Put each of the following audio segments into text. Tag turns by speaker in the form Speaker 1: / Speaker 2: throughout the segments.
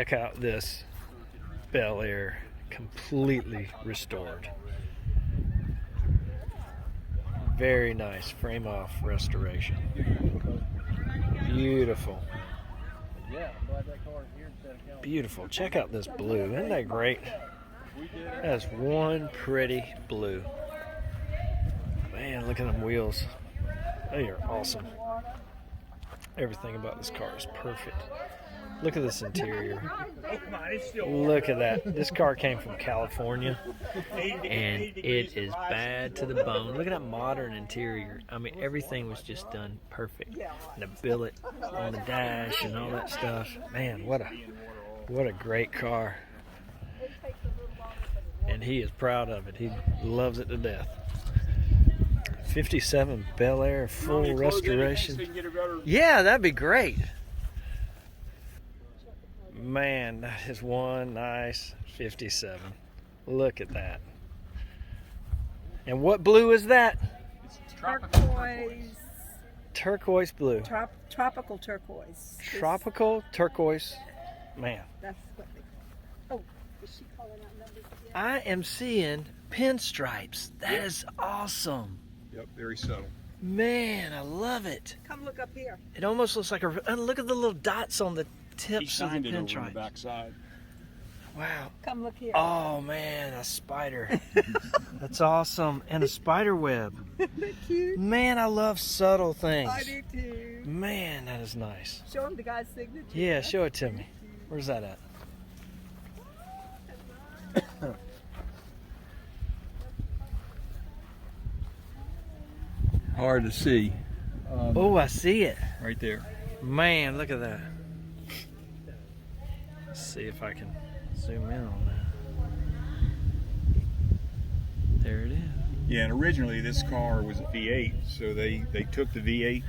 Speaker 1: Check out this Bel Air, completely restored. Very nice frame off restoration. Beautiful. Beautiful. Check out this blue. Isn't that great? That's one pretty blue. Man, look at them wheels. They are awesome. Everything about this car is perfect. Look at this interior. Look at that. This car came from California, and it is bad to the bone. Look at that modern interior. I mean, everything was just done perfect. And the billet on the dash and all that stuff. Man, what a great car. And he is proud of it. He loves it to death. 57 Bel Air, full restoration. Yeah, that'd be great. Man, that is one nice 57. Look at that. And what blue is that?
Speaker 2: Turquoise.
Speaker 1: Turquoise blue.
Speaker 2: Tropical turquoise.
Speaker 1: Tropical turquoise. Man.
Speaker 2: That's what they call it. Oh, is she calling out numbers again?
Speaker 1: I am seeing pinstripes. That is awesome.
Speaker 3: Yep, very subtle.
Speaker 1: Man, I love it.
Speaker 2: Come look up here.
Speaker 1: It almost looks like look at the little dots on the
Speaker 3: He
Speaker 1: tips of the
Speaker 3: signed it over on the
Speaker 1: pinstripe.
Speaker 3: back side.
Speaker 1: Wow.
Speaker 2: Come look here.
Speaker 1: Oh man, a spider. That's awesome. And a spider web.
Speaker 2: Isn't that cute?
Speaker 1: Man, I love subtle things.
Speaker 2: I do too.
Speaker 1: Man, that is nice.
Speaker 2: Show him the guy's signature.
Speaker 1: Yeah, show it to me. Where's that at?
Speaker 3: Hard to see.
Speaker 1: Oh, I see it.
Speaker 3: Right there.
Speaker 1: Man, look at that. Let's see if I can zoom in on that. There it is.
Speaker 3: Yeah, and originally this car was a V8, so they took the V8,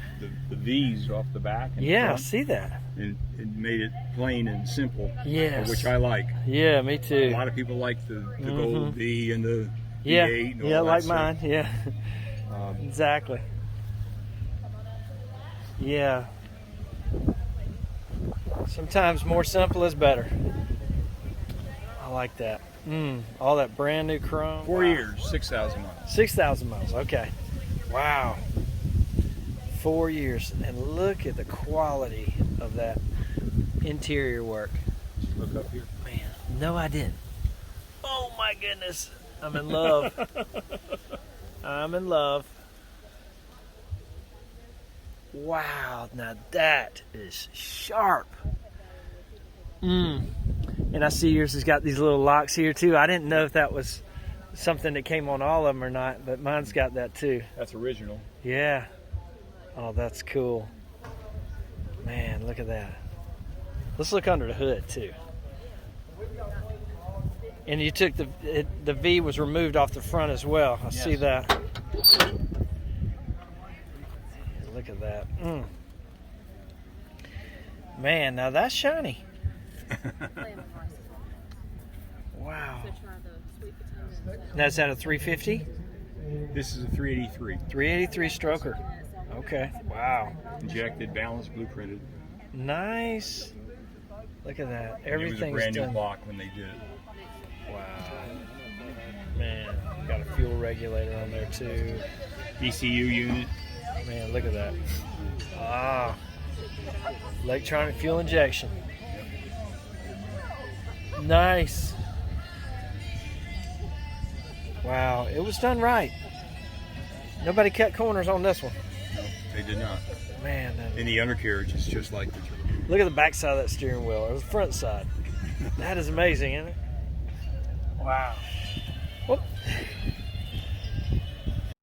Speaker 3: the V's off the back and
Speaker 1: Yeah, I
Speaker 3: front,
Speaker 1: see that.
Speaker 3: and made it plain and simple,
Speaker 1: Yes.
Speaker 3: which I like.
Speaker 1: Yeah, me
Speaker 3: A
Speaker 1: too.
Speaker 3: lot of people like the gold V and the
Speaker 1: Yeah,
Speaker 3: V8 and all
Speaker 1: yeah,
Speaker 3: that
Speaker 1: like
Speaker 3: stuff.
Speaker 1: mine. Yeah, exactly. Yeah. Sometimes more simple is better. I like that. All that brand new chrome.
Speaker 3: 4
Speaker 1: Wow.
Speaker 3: years, 6,000 miles.
Speaker 1: 6,000 miles. Okay. Wow. 4 years, and look at the quality of that interior work.
Speaker 3: Look up here.
Speaker 1: Man, no, I didn't. Oh my goodness, I'm in love. I'm in love. Wow, now that is sharp. And I see yours has got these little locks here too. I didn't know if that was something that came on all of them or not, but mine's got that too.
Speaker 3: That's original.
Speaker 1: Yeah. Oh, that's cool. Man, look at that. Let's look under the hood too. And you took the V was removed off the front as well. I see that. Look at that. Man, now that's shiny. Wow. That's at a 350?
Speaker 3: This is a 383.
Speaker 1: 383 stroker. Okay. Wow.
Speaker 3: Injected, balanced, blueprinted.
Speaker 1: Nice. Look at that.
Speaker 3: It was a
Speaker 1: Everything's
Speaker 3: brand new
Speaker 1: done.
Speaker 3: block when they did it.
Speaker 1: Wow. Man, got a fuel regulator on there too.
Speaker 3: ECU unit.
Speaker 1: Man, look at that. Ah. Electronic fuel injection. Nice. Wow, it was done right. Nobody cut corners on this one.
Speaker 3: No, they did not.
Speaker 1: Man,
Speaker 3: And the undercarriage is just like the
Speaker 1: look at the back side of that steering wheel, or the front side. That is amazing, isn't it? Wow. Whoop.